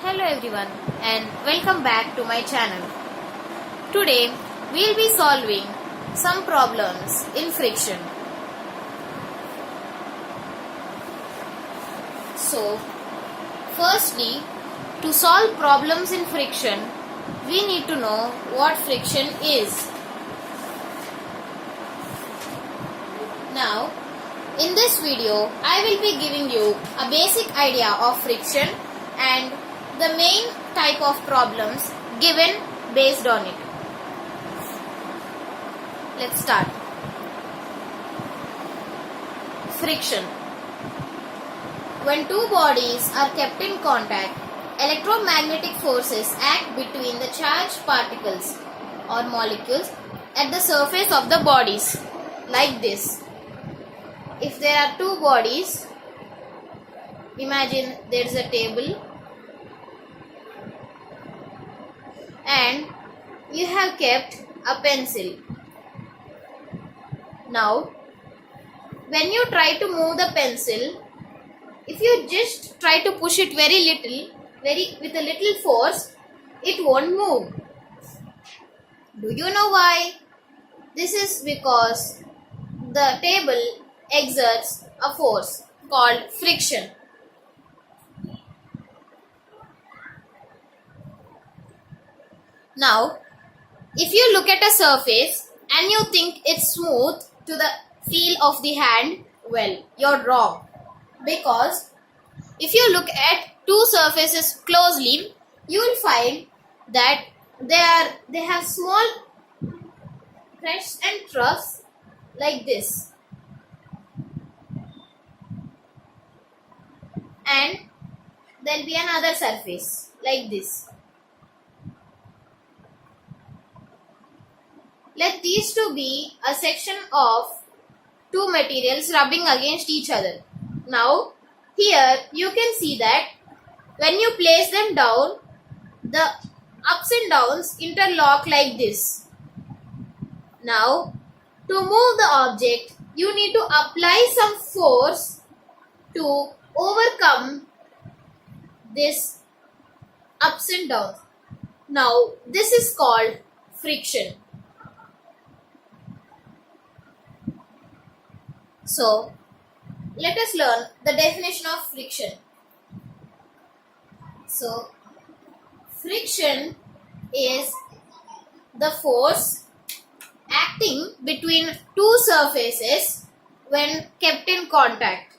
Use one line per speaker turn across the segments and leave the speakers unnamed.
Hello everyone and welcome back to my channel. Today we will be solving some problems in friction. So firstly, to solve problems in friction, we need to know what friction is. Now in this video I will be giving you a basic idea of friction and the main type of problems given based on it. Let's start. Friction. When two bodies are kept in contact, electromagnetic forces act between the charged particles or molecules at the surface of the bodies, like this. If there are two bodies, imagine there is a table and you have kept a pencil. Now, when you try to move the pencil, if you just try to push it with a little force, it won't move. Do you know why? This is because the table exerts a force called friction. Now, if you look at a surface and you think it's smooth to the feel of the hand, well, you're wrong. Because if you look at two surfaces closely, you will find that they have small crests and troughs like this. And there will be another surface like this. Let these two be a section of two materials rubbing against each other. Now, here you can see that when you place them down, the ups and downs interlock like this. Now, to move the object, you need to apply some force to overcome this ups and downs. Now, this is called friction. So, let us learn the definition of friction. So, friction is the force acting between two surfaces when kept in contact.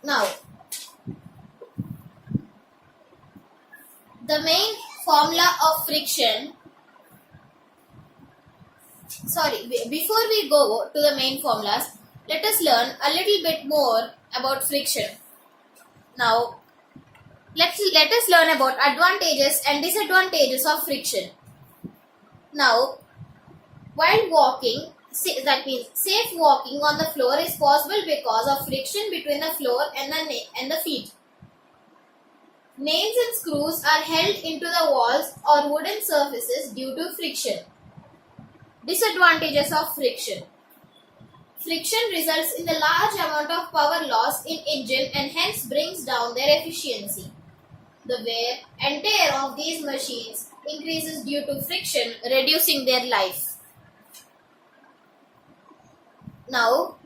Now, the main formula of friction. Before we go to the main formulas, let us learn a little bit more about friction. Now, let us learn about advantages and disadvantages of friction. Now, while walking, that means safe walking on the floor is possible because of friction between the floor and the feet. Nails and screws are held into the walls or wooden surfaces due to friction. Disadvantages of friction. Friction results in a large amount of power loss in engine and hence brings down their efficiency. The wear and tear of these machines increases due to friction, reducing their life. Now,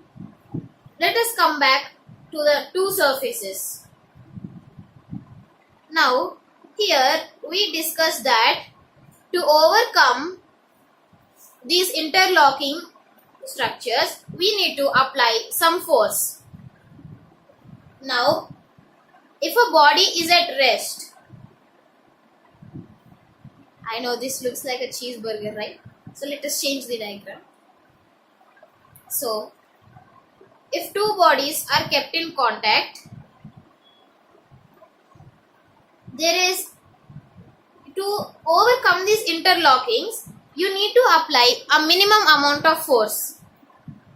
let us come back to the two surfaces. Now, here we discussed that to overcome these interlocking structures, we need to apply some force. Now, if a body is at rest, I know this looks like a cheeseburger, right? So let us change the diagram. So, if two bodies are kept in contact, to overcome these interlockings, you need to apply a minimum amount of force.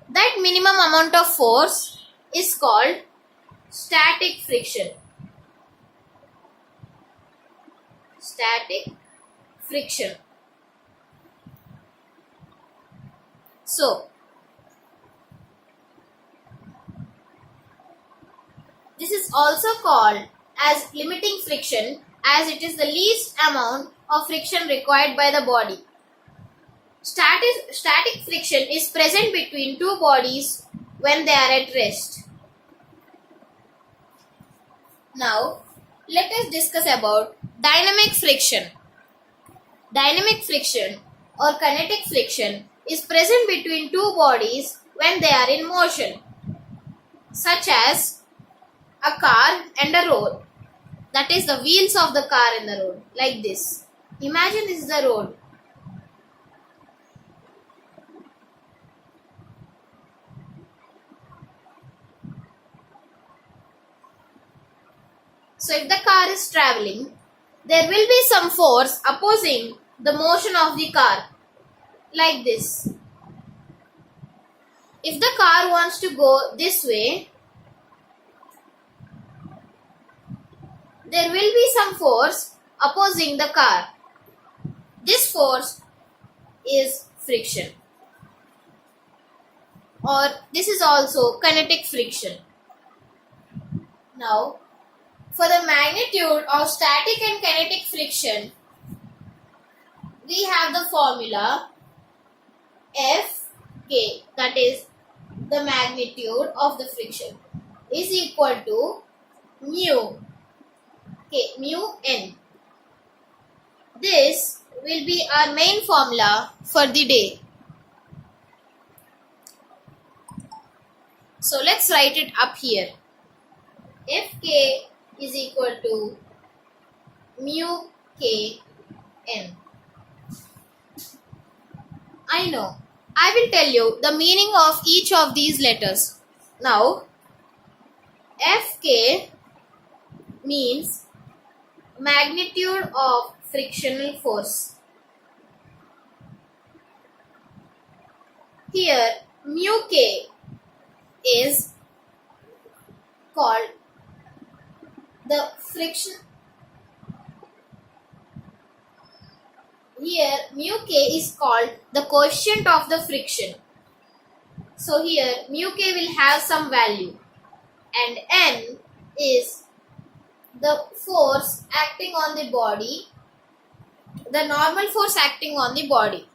That minimum amount of force is called static friction. Static friction. So, This is also called as limiting friction as it is the least amount of friction required by the body. Static friction is present between two bodies when they are at rest. Now, let us discuss about dynamic friction. Dynamic friction or kinetic friction is present between two bodies when they are in motion, such as a car and a road. That is the wheels of the car in the road, like this. Imagine this is the road. So if the car is traveling, there will be some force opposing the motion of the car, like this. If the car wants to go this way, there will be some force opposing the car. This force is friction, or this is also kinetic friction. Now, for the magnitude of static and kinetic friction, we have the formula Fk, that is the magnitude of the friction, is equal to mu n. This will be our main formula for the day. So let's write it up here. Fk is equal to mu k n. I know. I will tell you the meaning of each of these letters. Now, Fk means magnitude of frictional force. Here, mu k is called the friction. Here, mu k is called the coefficient of the friction. So here, mu k will have some value, and n is the force acting on the body, the normal force acting on the body.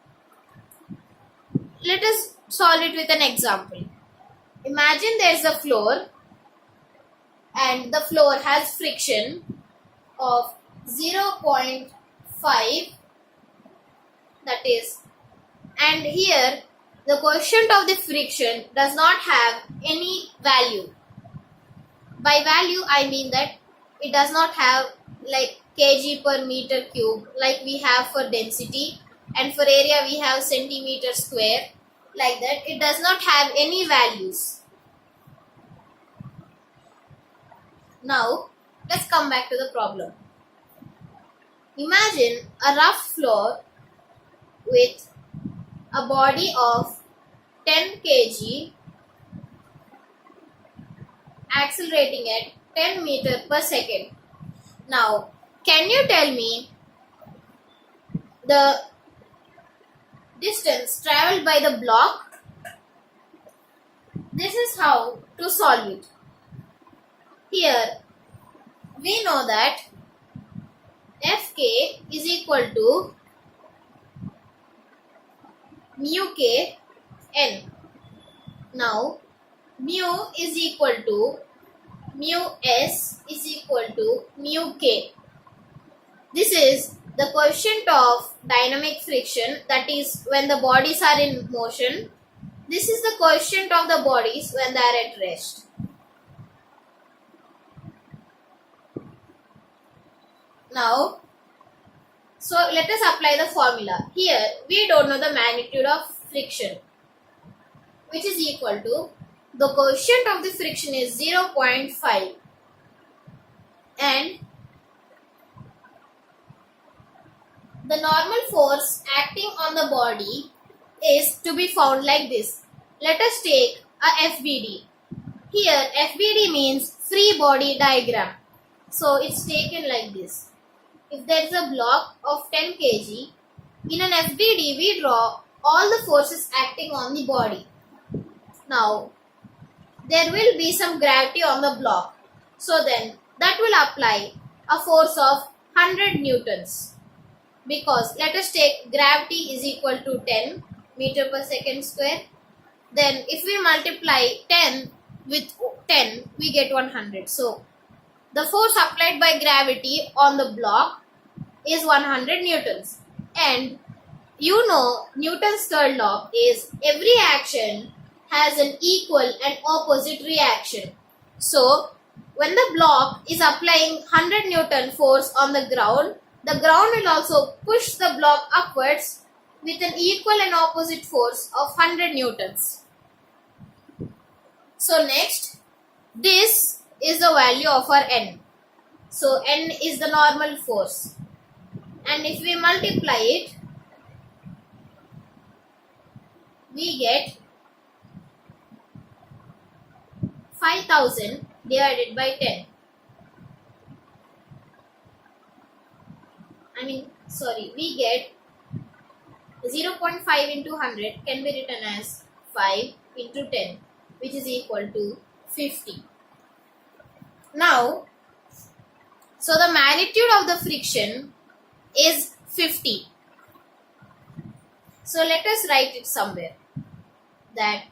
Let us solve it with an example. Imagine there is a floor, and the floor has friction of 0.5, that is, and here the coefficient of the friction does not have any value. By value I mean that it does not have like kg per meter cube like we have for density, and for area we have centimeter square, like that. It does not have any values. Now let's come back to the problem. Imagine a rough floor with a body of 10 kg accelerating at 10 meter per second. Now, can you tell me the distance traveled by the block? This is how to solve it. Here, we know that Fk is equal to mu k n. Now, mu is equal to mu s is equal to mu k. This is the coefficient of dynamic friction, that is when the bodies are in motion. This is the coefficient of the bodies when they are at rest. Now, so let us apply the formula. Here we don't know the magnitude of friction, which is equal to the coefficient of the friction is 0.5, and the normal force acting on the body is to be found like this. Let us take a FBD. Here FBD means free body diagram. So it's taken like this. If there is a block of 10 kg, in an FBD we draw all the forces acting on the body. Now, there will be some gravity on the block. So then that will apply a force of 100 newtons, because let us take gravity is equal to 10 meter per second square. Then if we multiply 10 with 10, we get 100. So the force applied by gravity on the block is 100 newtons. And you know Newton's third law is every action has an equal and opposite reaction. So when the block is applying 100 Newton force on the ground will also push the block upwards with an equal and opposite force of 100 newtons. So next, this is the value of our N. So N is the normal force. And if we multiply it, we get 5000 divided by 10. We get 0.5 into 100 can be written as 5 into 10, which is equal to 50. Now, so the magnitude of the friction is 50. So let us write it somewhere, that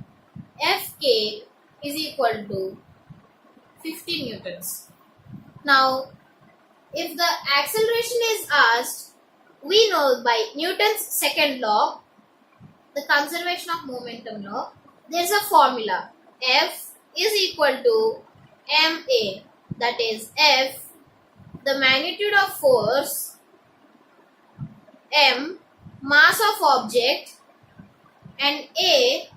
Fk is equal to 50 newtons. Now, if the acceleration is asked, we know by Newton's second law, the conservation of momentum law, there is a formula. F is equal to ma, that is F, the magnitude of force, m, mass of object, and a,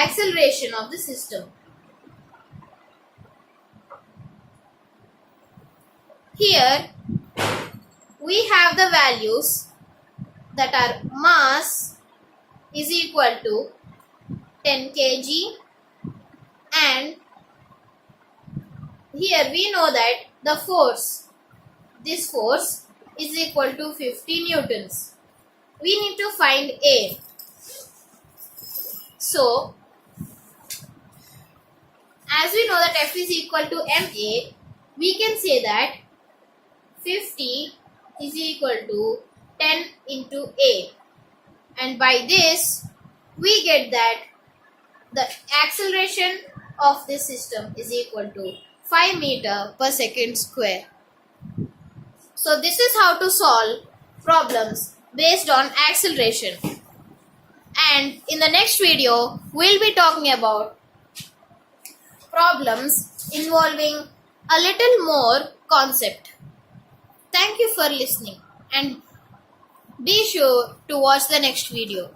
acceleration of the system. Here we have the values that are mass is equal to 10 kg, and here we know that the force, this force is equal to 50 newtons. We need to find A. So, as we know that F is equal to ma, we can say that 50 is equal to 10 into A. And by this, we get that the acceleration of this system is equal to 5 meter per second square. So this is how to solve problems based on acceleration. And in the next video, we'll be talking about problems involving a little more concept. Thank you for listening, and be sure to watch the next video.